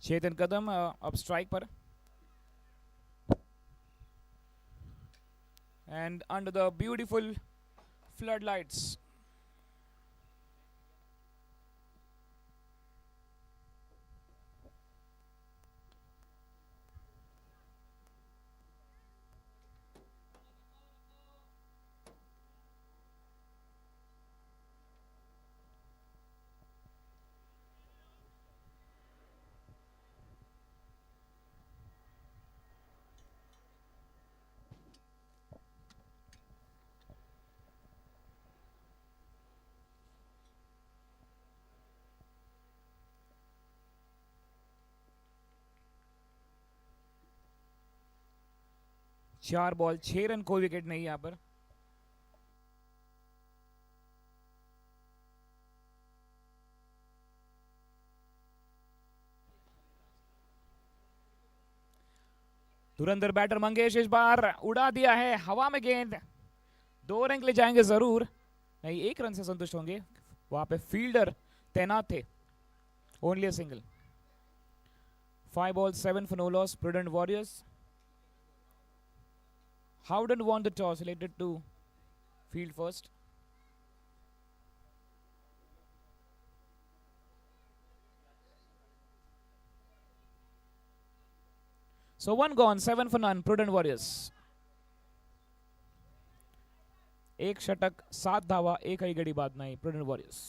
चेतन कदम अब स्ट्राइक पर and under the beautiful floodlights. चार बॉल 6 रन, कोई विकेट नहीं यहां पर. धुरंधर बैटर मंगेश इस बार उड़ा दिया है हवा में गेंद. 2 रन के लिए जाएंगे जरूर, नहीं 1 रन से संतुष्ट होंगे. वहां पे फील्डर तैनात थे. Only a single. 5 balls 7 for no loss. Prudent Warriors. Howden won the toss, selected to field first. So 1 gone, 7 for none. Prudent Warriors. 1 षटक 7 धावा, 1 ही गड़ी बाद नहीं. Prudent Warriors.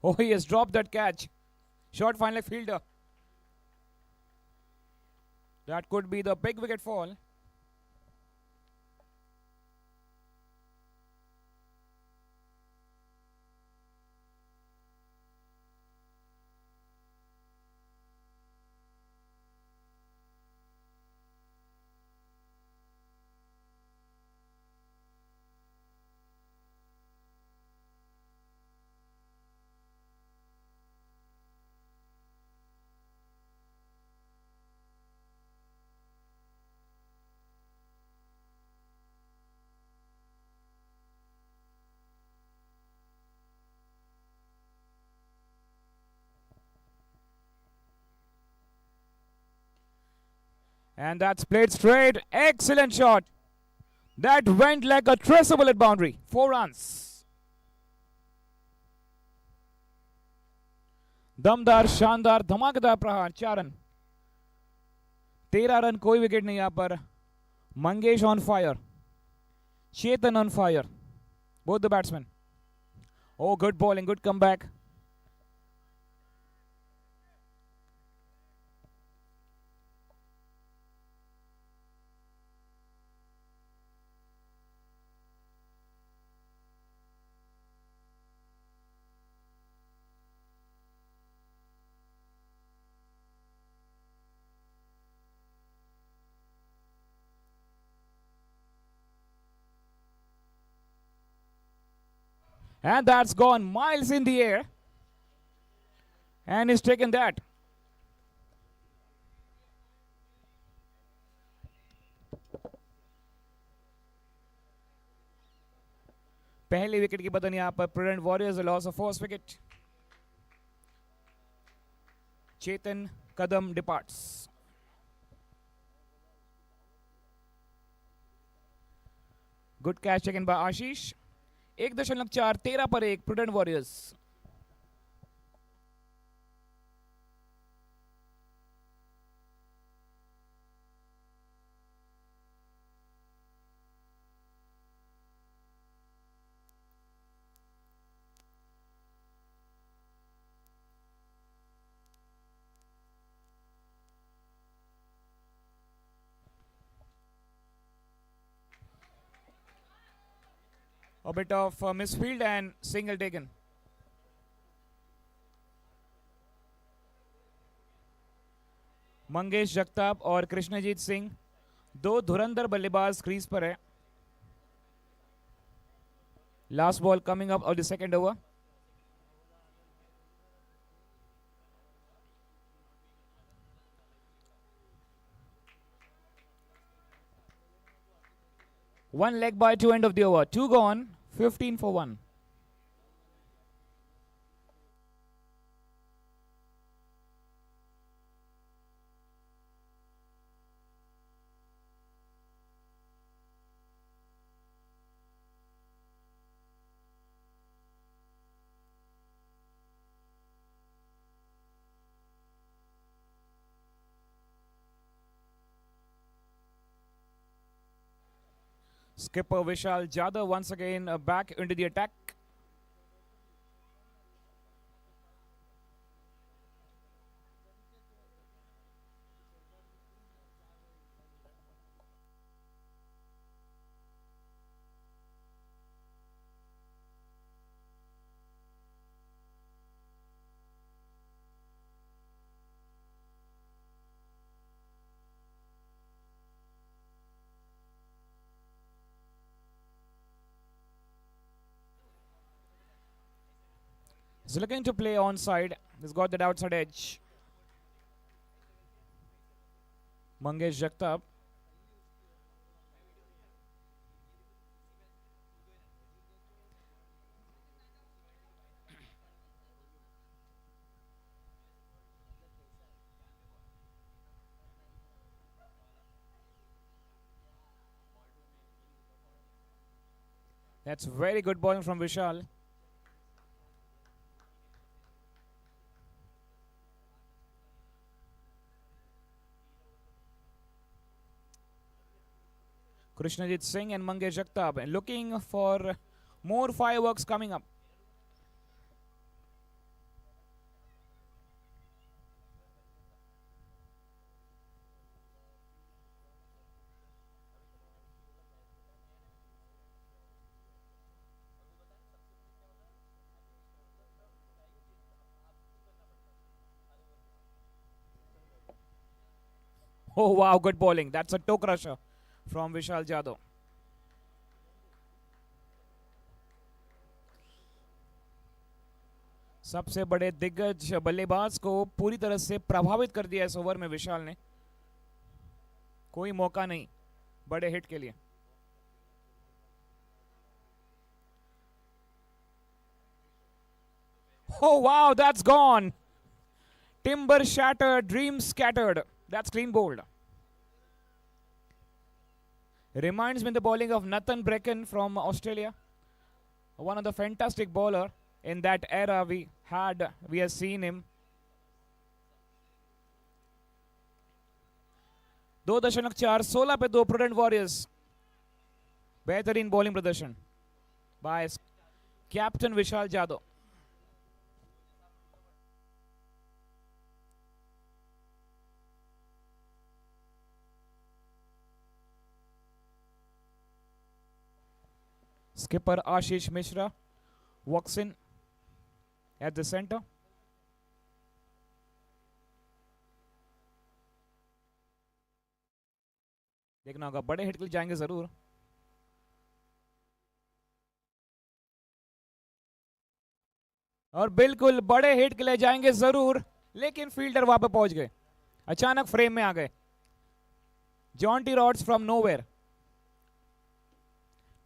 Oh, he has dropped that catch. Short final fielder. That could be the big wicket fall. And that's played straight. Excellent shot. That went like a traceable at boundary. 4 runs. दमदार, शानदार, धमाकेदार प्रहार. 4 run. 13 run, कोई wicket नहीं यहां पर. Mangesh on fire. Chetan on fire. Both the batsmen. Oh, good bowling, good comeback. And that's gone miles in the air. And he's taken that. पहले wicket की बदन यहां पर. Prudent Warriors loss of first wicket. Chetan Kadam departs. Good catch taken by Ashish. 1.4, 13 पर 1. Prudent Warriors. A bit of misfield and single taken. Mangesh Jagtap और कृष्णजीत सिंह दो धुरंधर बल्लेबाज क्रीज पर है. Last ball coming up of the second over. One leg by to end of the over. 2 gone. 15 for 1. Skipper Vishal Jadhav once again back into the attack. He's looking to play onside. He's got that outside edge. Mangesh Jagtap. That's very good bowling from Vishal. Krishnajit Singh and Mangesh Jagtap looking for more fireworks coming up. Oh wow, good bowling. That's a toe crusher from Vishal Jadhav. सबसे बड़े दिग्गज बल्लेबाज को पूरी तरह से प्रभावित कर दिया इस ओवर में विशाल ने. कोई मौका नहीं बड़े हिट के लिए. Oh wow, that's gone. Timber shattered, dreams scattered. That's clean bowled. Reminds me of the bowling of Nathan Brecken from Australia. One of the fantastic bowler in that era we have seen him. 2.4 16 पे 2 prudent warriors. बेहतरीन bowling प्रदर्शन bye captain Vishal Jadhav. Skipper Ashish Mishra walks in at the center. देखना होगा बड़े hit के लिए जाएंगे जरूर. और बिल्कुल बड़े हिट के लिए जाएंगे जरूर, लेकिन फील्डर वहां पे पहुंच गए. अचानक फ्रेम में आ गए. Jonty rods from nowhere.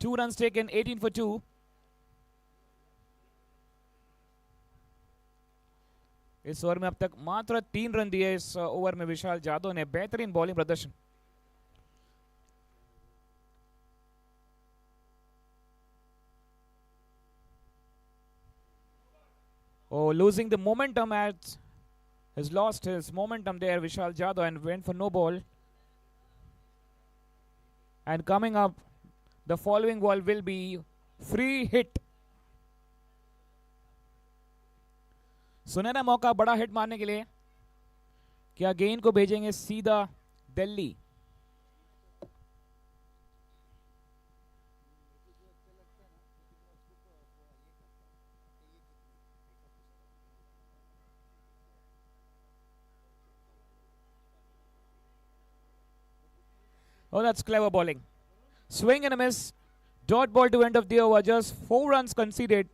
2 runs taken, 18 for 2. इस ओवर में अब तक मात्र 3 रन दिए इस ओवर में विशाल जाधव ने. बेहतरीन बॉलिंग प्रदर्शन. Oh, losing the momentum has lost his momentum there, Vishal Jadhav, and went for no ball. And coming up, the following ball will be free hit. सुनहरा मौका बड़ा हिट मारने के लिए. क्या गेंद को भेजेंगे सीधा Delhi. Oh, that's clever bowling. Swing and a miss. Dot ball to end of the over. Just 4 runs conceded.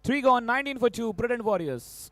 3 gone, 19 for 2. Prudent Warriors.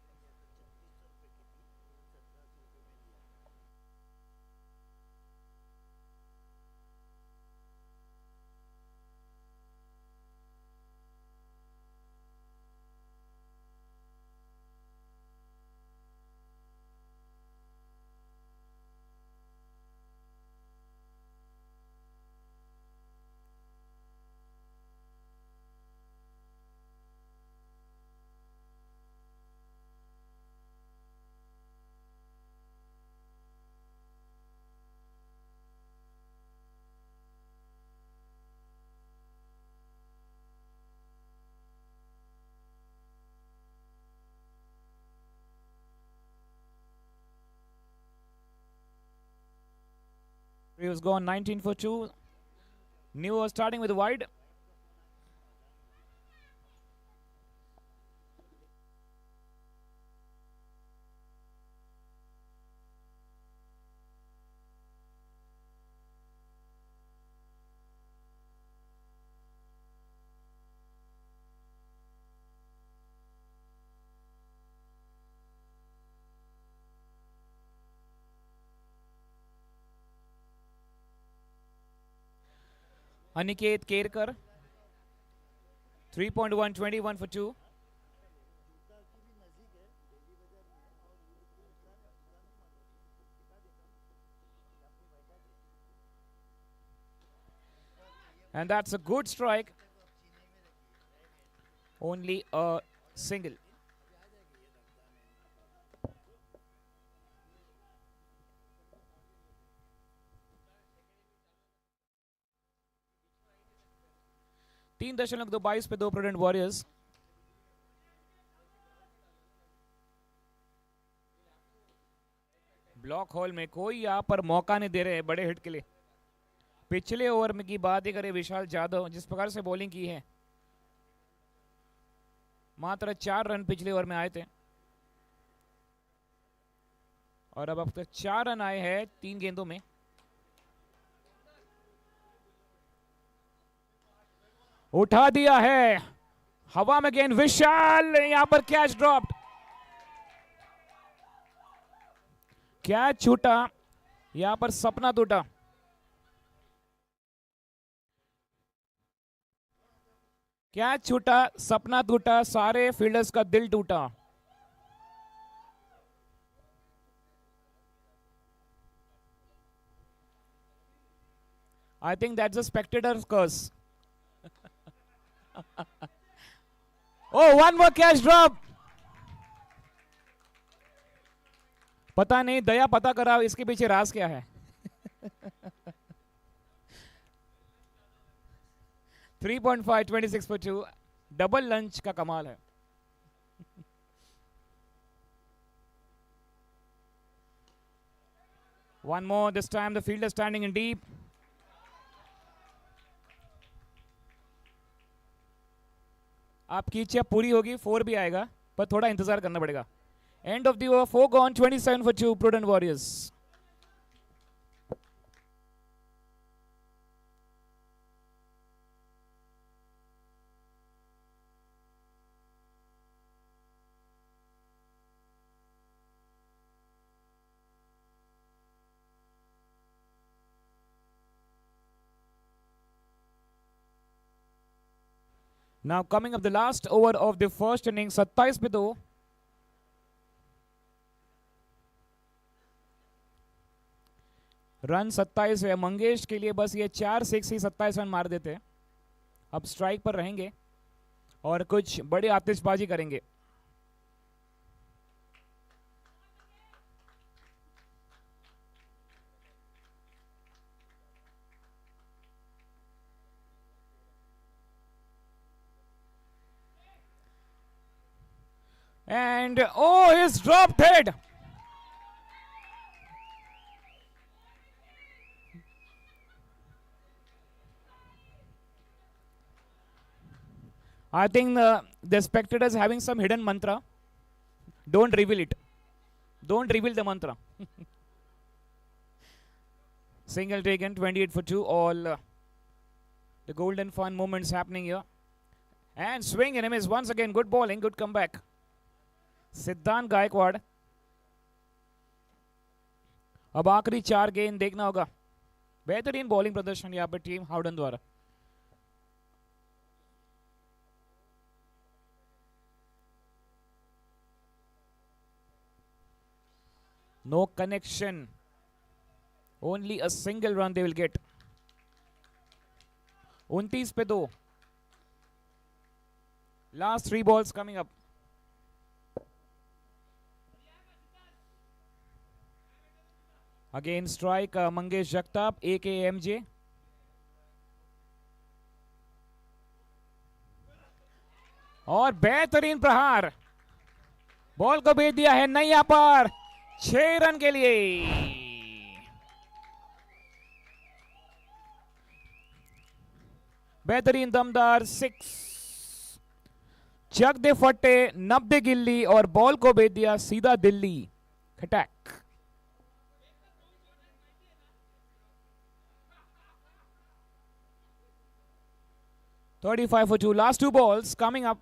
He was gone, 19 for 2. New was starting with a wide. Aniket Kerkar. 3.1, 21 for 2. And that's a good strike. Only a single. तीन दशमलव 22 पे 2 prudent warriors. Block hall में कोई यहाँ पर मौका नहीं दे रहे हैं बड़े हिट के लिए. पिछले ओवर में की बात ही करें विशाल जाधव जिस प्रकार से बॉलिंग की है, मात्र 4 रन पिछले ओवर में आए थे और अब तक 4 रन आए हैं 3 गेंदों में. उठा दिया है हवा में गेंद. विशाल यहां पर कैच ड्रॉप्ड. कैच छूटा, यहां पर सपना टूटा. कैच छूटा, सपना टूटा, सारे फील्डर्स का दिल टूटा. I think that's a spectator curse. Oh, one more catch drop. पता नहीं, दया पता कराओ इसके पीछे राज क्या है. 3.5, 26 for 2. डबल लंच का कमाल है. One more, this time the fielder standing in deep. आपकी इच्छा पूरी होगी, 4 भी आएगा पर थोड़ा इंतजार करना पड़ेगा. End of the over, 4 gone, 27 for 2. Prudent warriors. Now coming up the last over of the first inning, 27 पे 2. रन 27 है. मंगेश के लिए बस ये 4 6 ही 27 रन मार देते. अब स्ट्राइक पर रहेंगे और कुछ बड़ी आतिशबाजी करेंगे. And oh, he's dropped it. I think the spectator is having some hidden mantra. Don't reveal it. Don't reveal the mantra. Single taken, 28 for 2. All the golden fun moments happening here. And swing and a miss once again. Good bowling, good comeback. सिद्धांत गायकवाड़. अब आखिरी 4 गेंद देखना होगा. बेहतरीन bowling प्रदर्शन यहाँ पे टीम हाउडन द्वारा. No connection. Only a single run they will get. 29 पे 2. Last 3 balls coming up. Again strike Mangesh Jagtap aka MJ. और बेहतरीन प्रहार. बॉल को भेज दिया है नैया पर. 6 रन के लिए. बेहतरीन दमदार 6. चक दे फट्टे 90 गिल्ली और बॉल को भेज दिया सीधा Delhi. खटैक. $35 for 2. Last 2 balls coming up.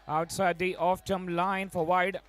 Outside the off-jump line for wide.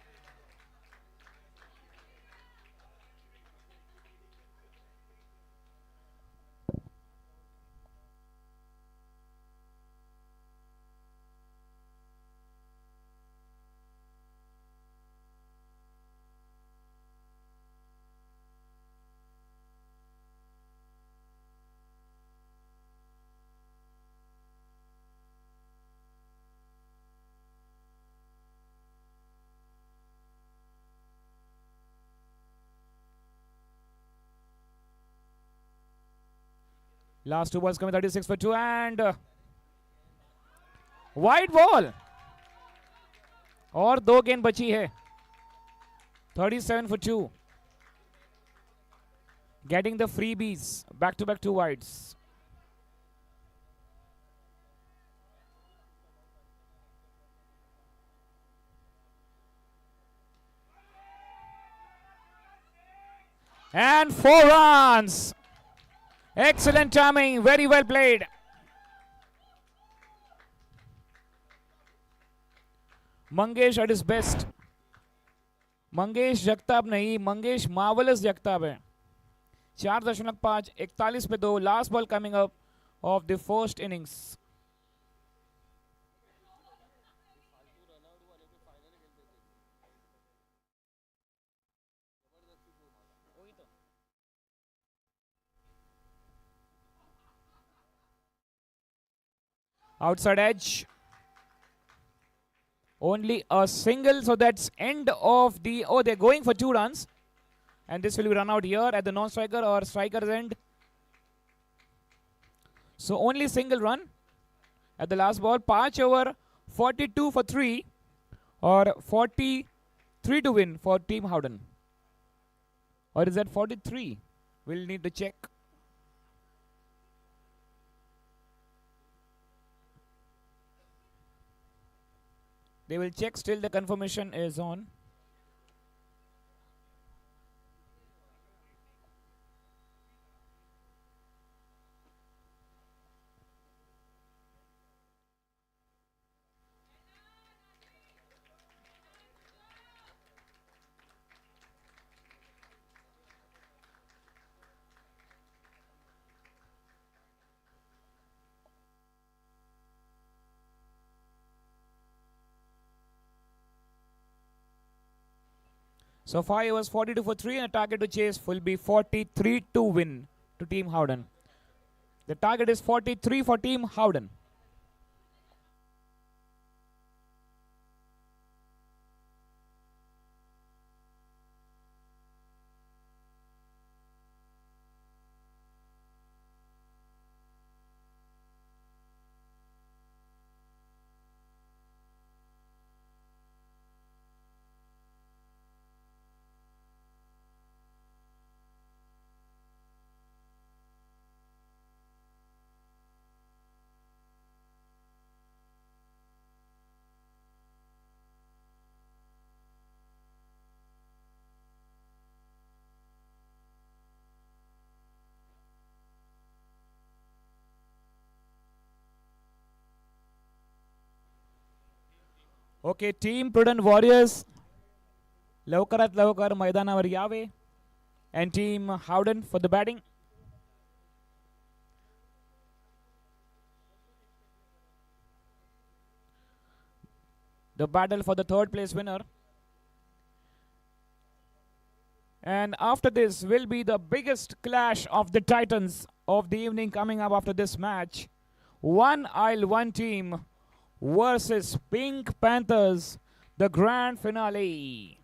Last 2 balls coming, 36 for 2 and wide ball. और 2 गेंद बची है. 37 for 2. Getting the freebies. Back to back 2 wides. And 4 runs. Excellent timing, very well played. Mangesh at his best. Mangesh Jagtap नहीं, Mangesh marvellous Jagtap है. 4.5, 41 पे 2. Last ball coming up of the first innings. Outside edge. Only a single, so that's end of the... Oh, they're going for 2 runs. And this will be run out here at the non-striker or striker's end. So only single run at the last ball. 5 over 42 for 3 or 43 to win for Team Howden. Or is that 43? We'll need to check. They will check still the confirmation is on. So 5 was 42 for 3 and a target to chase will be 43 to win to Team Howden. The target is 43 for Team Howden. Okay, team prudent warriors लवकरात लवकर मैदानावर यावे. And team Howden for the batting. The battle for the third place winner. And after this will be the biggest clash of the Titans of the evening coming up after this match. One Isle, one team versus Pink Panthers, the grand finale.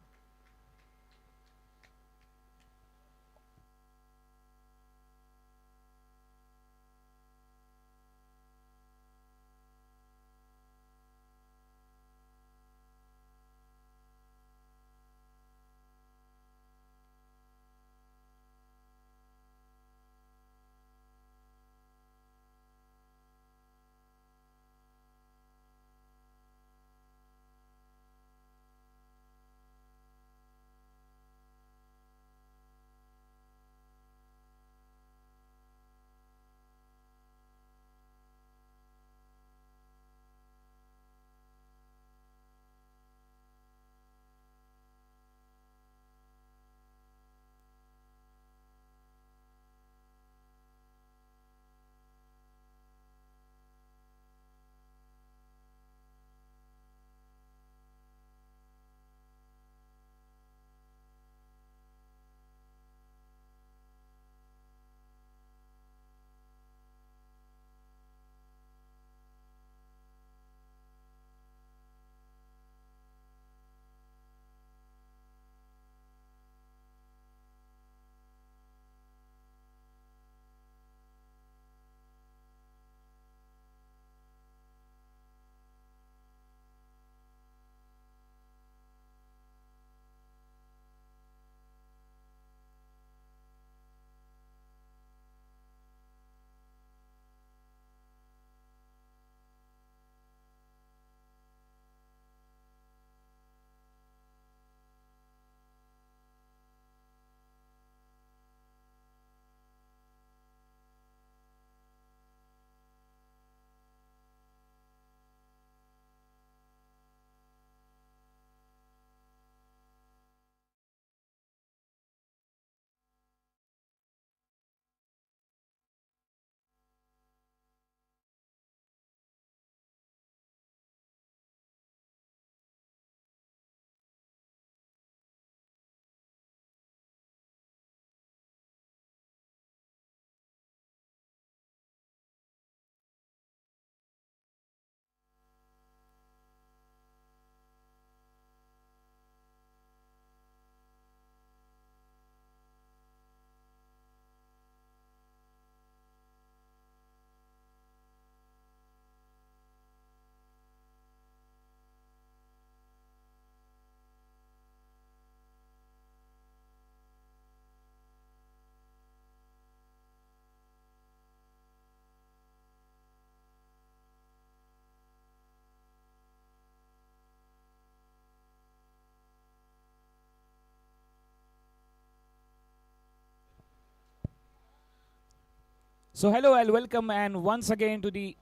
So hello and welcome and once again to the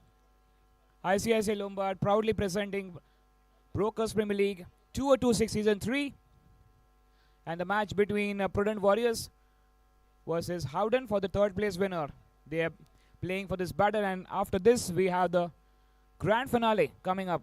ICICI Lombard proudly presenting Brokers Premier League 2026 Season 3 and the match between Prudent Warriors versus Howden for the third place winner. They are playing for this battle and after this we have the grand finale coming up.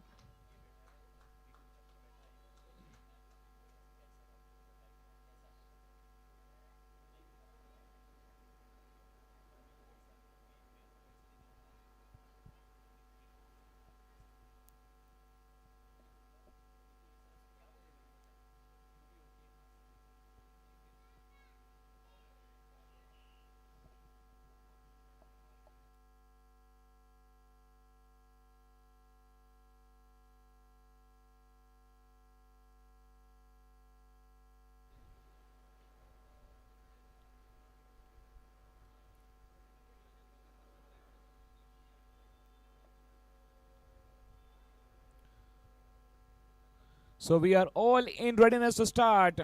So we are all in readiness to start.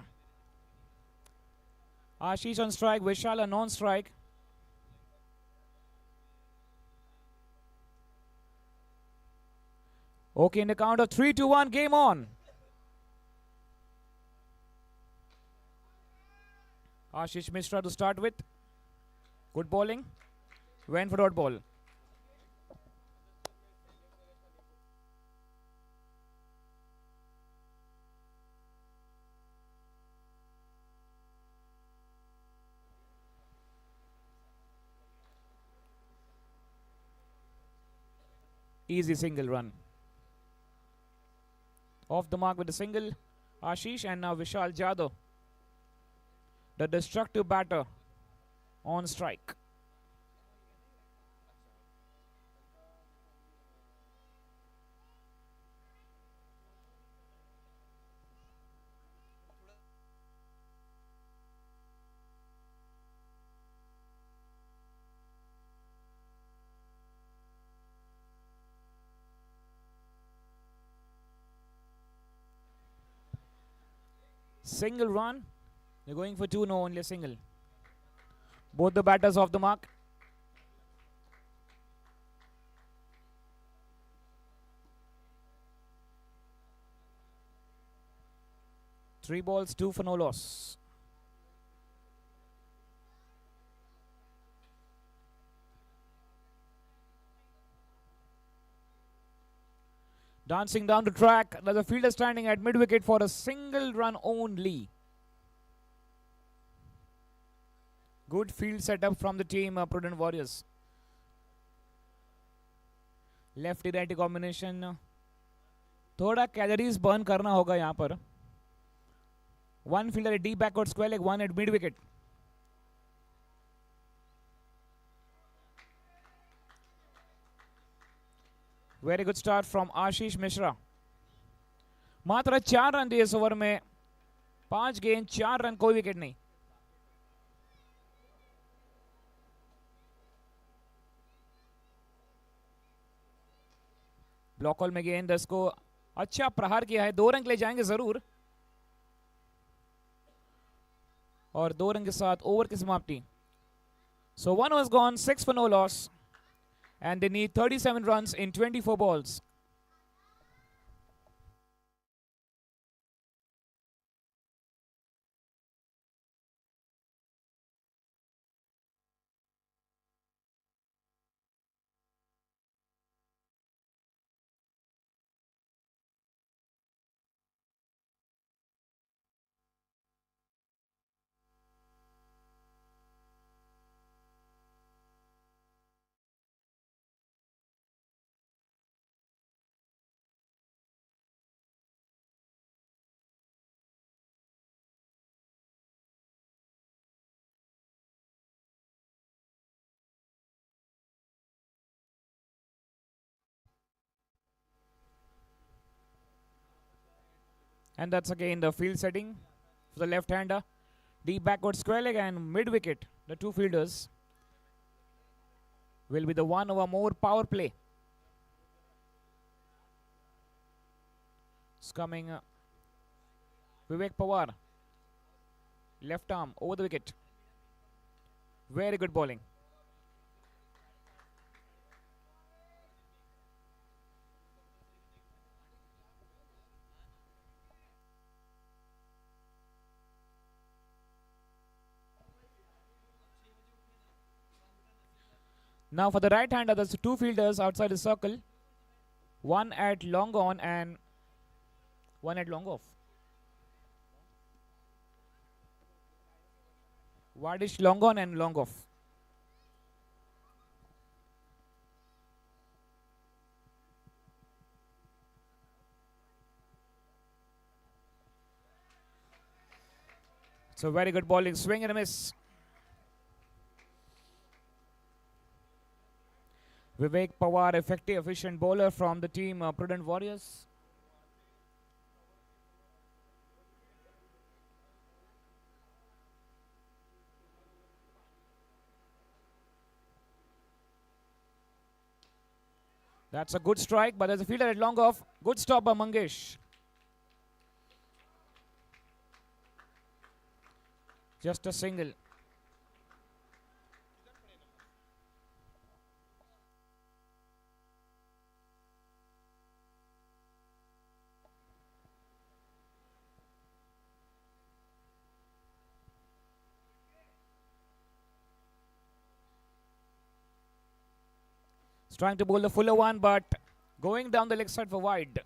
Ashish on strike, Vishal on non-strike. Okay, in the count of 3, 2, 1, game on. Ashish Mishra to start with. Good bowling. Went for dot ball. Easy single run. Off the mark with a single. Ashish and now Vishal Jadhav, the destructive batter, on strike. Single run. They're going for two, no, only a single. Both the batters off the mark. Three balls, two for no loss. Dancing down the track, there's a fielder standing at mid-wicket for a single run only. Good field setup from the team, Prudent Warriors. Lefty righty combination. थोड़ा calories burn करना होगा यहाँ पर. One fielder at deep backward square leg, one at mid-wicket. Very good start from Ashish Mishra. मात्र 4 run दिए इस over में. 5 गेंद 4 रन, कोई विकेट नहीं. ब्लॉक होल में गेंद, इसको अच्छा प्रहार किया है. 2 रन ले जाएंगे जरूर. और 2 रन के साथ ओवर की समाप्ति. So 1 was gone, 6 for no loss. And they need 37 runs in 24 balls. And that's again the field setting for the left-hander. Deep backward square leg and mid-wicket. The two fielders will be the 1 over more power play. It's coming Vivek Pawar. Left arm over the wicket. Very good bowling. Now for the right hander, there's 2 fielders outside the circle. One at long on and one at long off. Wadish long on and long off. So very good bowling, swing and a miss. Vivek Pawar, effective, efficient bowler from the team Prudent Warriors. That's a good strike, but there's a fielder at long off. Good stop by Mangesh. Just a single. trying to bowl the fuller one, but going down the leg side for wide.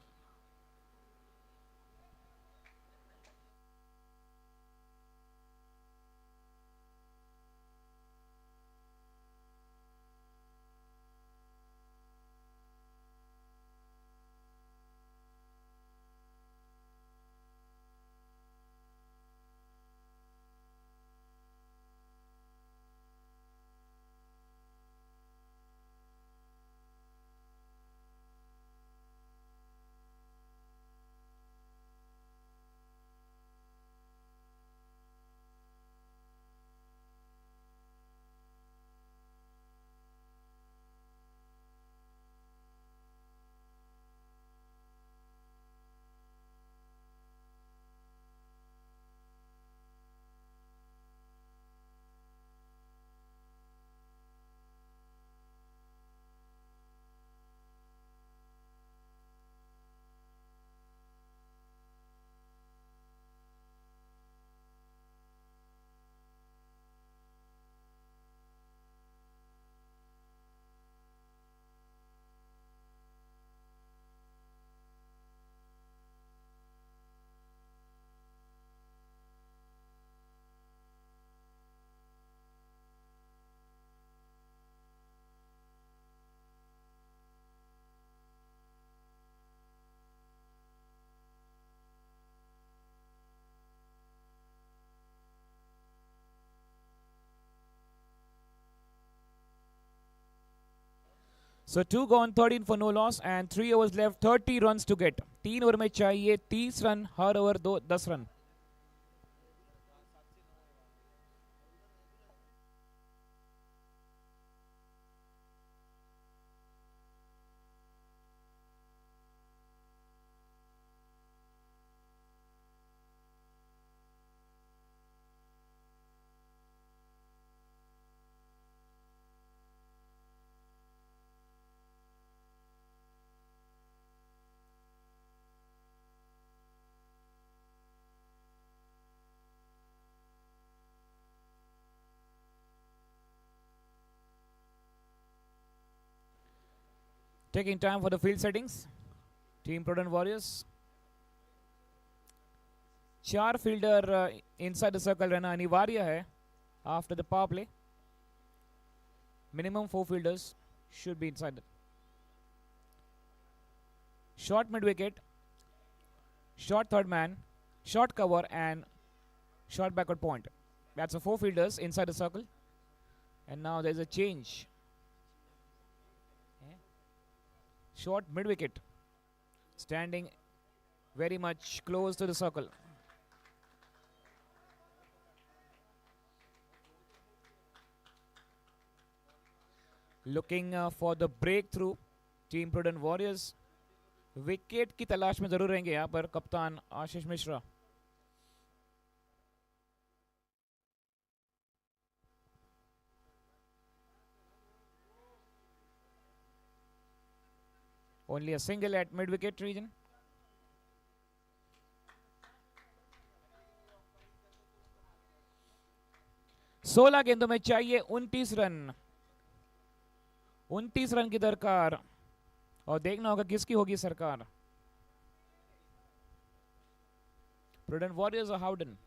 So 2 gone, 13 for no loss and 3 overs left, 30 runs to get. 3 over में चाहिए 30 run, her over 10 run. Taking time for the field settings. Team Prudent Warriors. 4 fielder inside the circle रहना अनिवार्य है after the power play. Minimum 4 fielders should be inside. Short mid wicket, short third man, short cover and short backward point. That's the 4 fielders inside the circle. And now there's a change. Short mid wicket, standing very much close to the circle. Looking for the breakthrough. Team Prudent Warriors wicket की तलाश में जरूर रहेंगे यहाँ पर कप्तान Ashish Mishra. Only a single at mid wicket region. सोलह गेंदों में चाहिए 29 रन. 29 रन की दरकार और देखना होगा किसकी होगी सरकार. Prudent Warriors or Howden?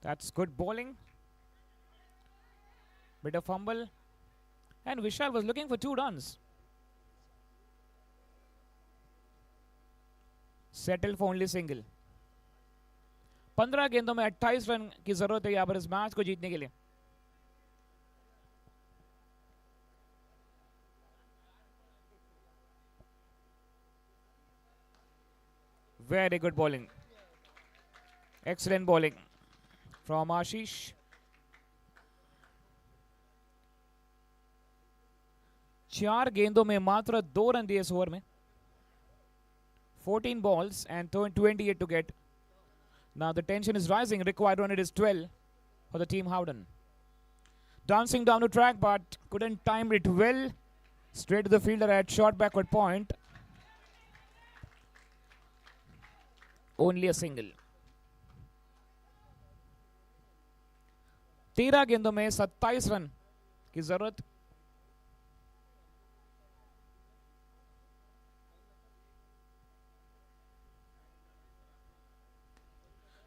That's good bowling. Bit of fumble. And Vishal was looking for 2 runs. Settled for only single. 15 गेंदों में 28 रन की जरूरत है यहाँ पर इस मैच को जीतने के लिए. Very good bowling. Excellent bowling from Ashish. चार गेंदों में मात्र 2 रन दिए इस ओवर में. 14 balls and 28 to get. Now the tension is rising. Required run it is 12 for the team Howden. Dancing down the track but couldn't time it well. Straight to the fielder at short backward point. Only a single. 13 गेंदों में 27 run की जरूरत.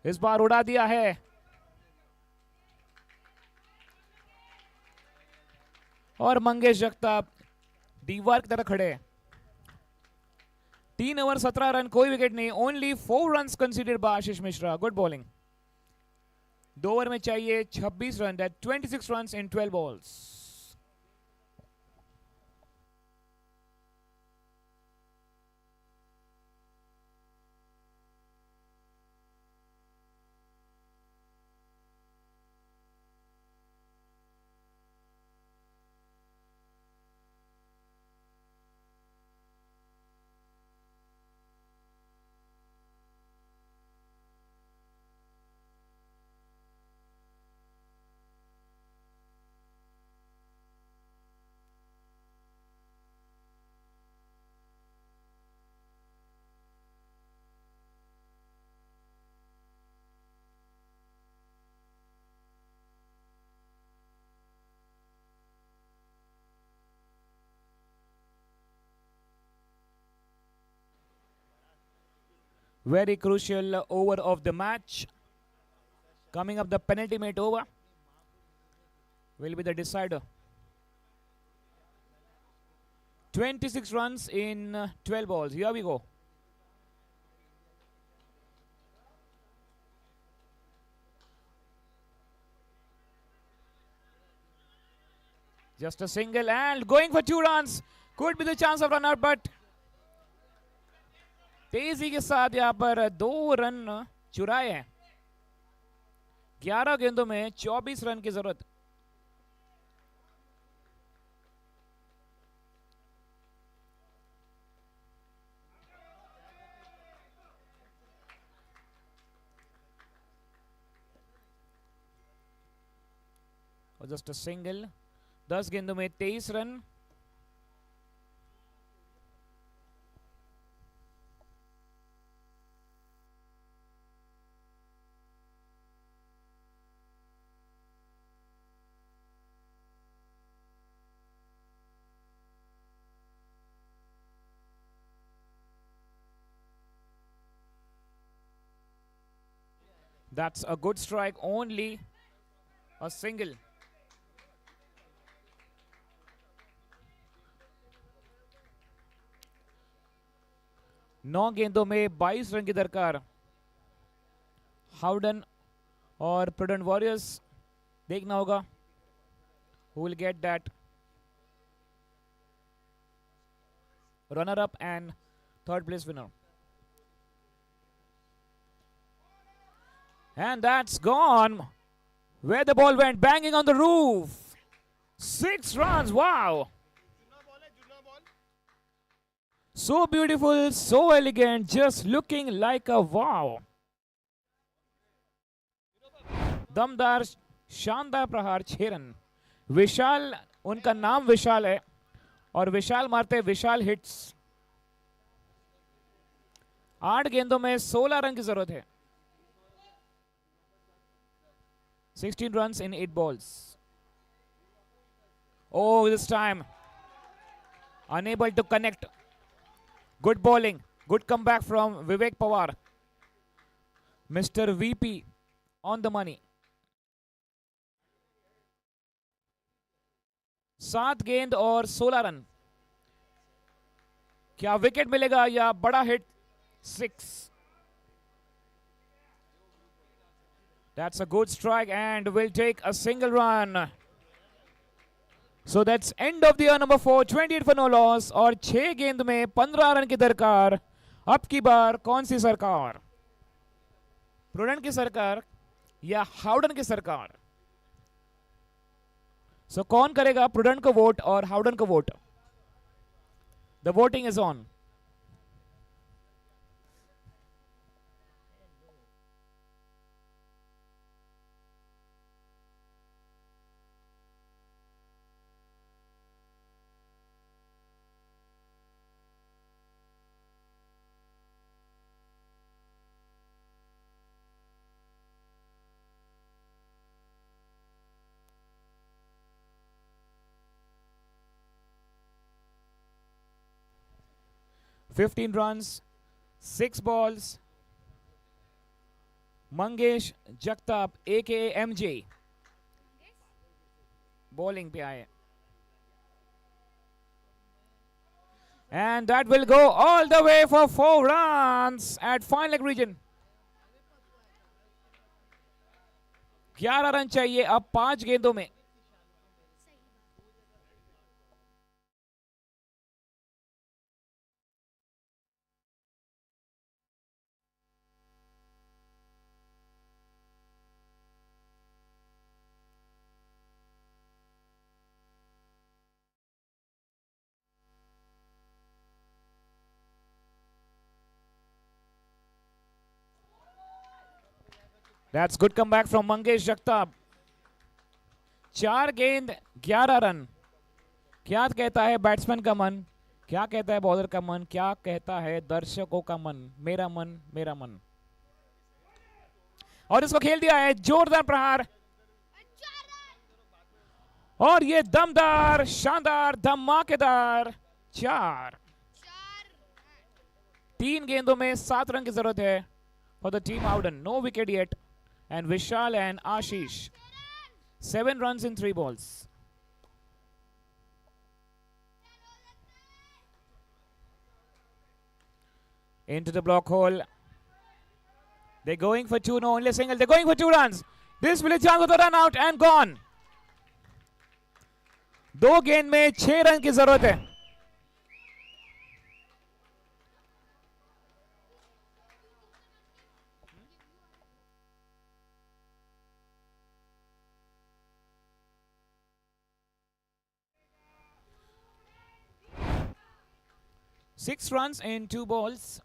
इस बार उड़ा दिया है. और मंगेश जगताप दीवार की तरह खड़े. 3 ओवर 17 रन, कोई विकेट नहीं. Only 4 run considered bye Ashish Mishra. Good bowling. 2 over में चाहिए 26 run. That 26 run in 12 balls. Very crucial over of the match. Coming up, the penultimate over will be the decider. 26 runs in 12 balls. Here we go. Just a single and going for 2 runs. Could be the chance of run out, but तेजी के साथ यहां पर 2 run चुराए हैं. 11 गेंदों में 24 run की जरूरत. और जस्ट अ सिंगल. 10 गेंदों में 23 run. That's a good strike. Only a single. नौ गेंदों में 22 रन की दरकार. हाउडन और प्रूडेंट वॉरियर्स देखना होगा who will get that runner up and third place winner. And that's gone. Where the ball went, banging on the roof. 6 runs. Wow. So beautiful, so elegant, just looking like a wow. दमदार शानदार प्रहार. 6 run. विशाल, उनका नाम विशाल है और विशाल मारते विशाल hits. 8 गेंदों में 16 रन की जरूरत है. 16 runs in 8 balls. Oh, this time unable to connect. Good bowling. Good comeback from Vivek Pawar. Mr. VP on the money. 7 गेंद और 16 रन. क्या विकेट मिलेगा या बड़ा hit? 6. That's a good strike and will take a single run. So that's end of the year number 4. 28 for no loss. और 6 गेंद में 15 run की दरकार. अब की बार कौन सी सरकार? प्रूडेंट की सरकार या हाउडन की सरकार? So कौन करेगा प्रूडेंट को वोट और हाउडन को vote? The voting is on. 15 runs, 6 balls. Mangesh Jagtap, aka MJ, bowling पे आए. And that will go all the way for 4 runs at fine leg region. 11 run चाहिए अब 5 गेंदों में. That's good comeback from Mangesh Jagtap. 4 गेंद 11 run. क्या कहता है बैट्समैन का मन, क्या कहता है बॉलर का मन, क्या कहता है दर्शकों का मन? मेरा मन, मेरा मन. और इसको खेल दिया है, जोरदार प्रहार. और ये दमदार, शानदार, धमाकेदार 4. 3 गेंदों में 7 रन की जरूरत है for the team Howden. No wicket yet. And Vishal and Ashish, 7 runs in 3 balls. Into the block hole. They're going for 2, no, only single. They're going for 2 runs. This will be a chance of the run out and gone. 2 गेंद में 6 run की जरूरत है. Six runs in 2 balls.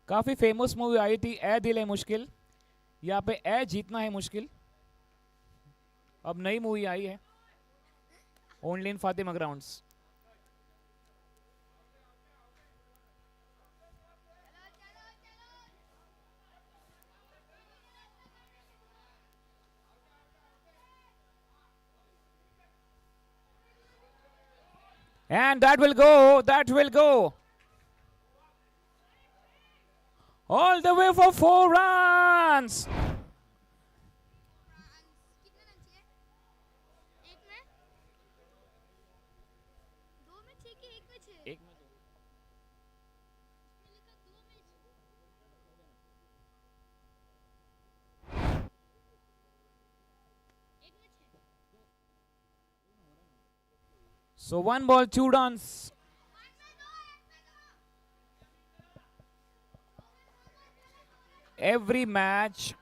काफी famous movie आई थी ए दिल है मुश्किल. यहाँ पे ए जीतना है मुश्किल. अब नई मूवी आई है, only in Fatima grounds. And that will go, that will go. All the way for 4 runs. So 1 ball, 2 runs. Every match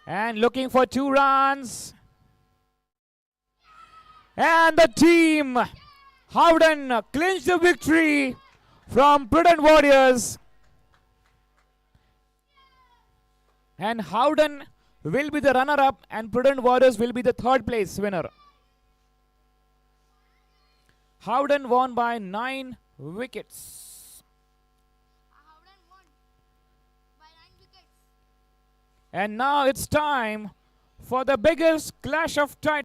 and looking for 2 runs. And the team Howden clinched the victory from Prudent Warriors. And Howden will be the runner-up and Prudent Warriors will be the 3rd place winner. Howden won by 9 wickets. Howden won by 9 wickets. And now it's time for the biggest clash of titans.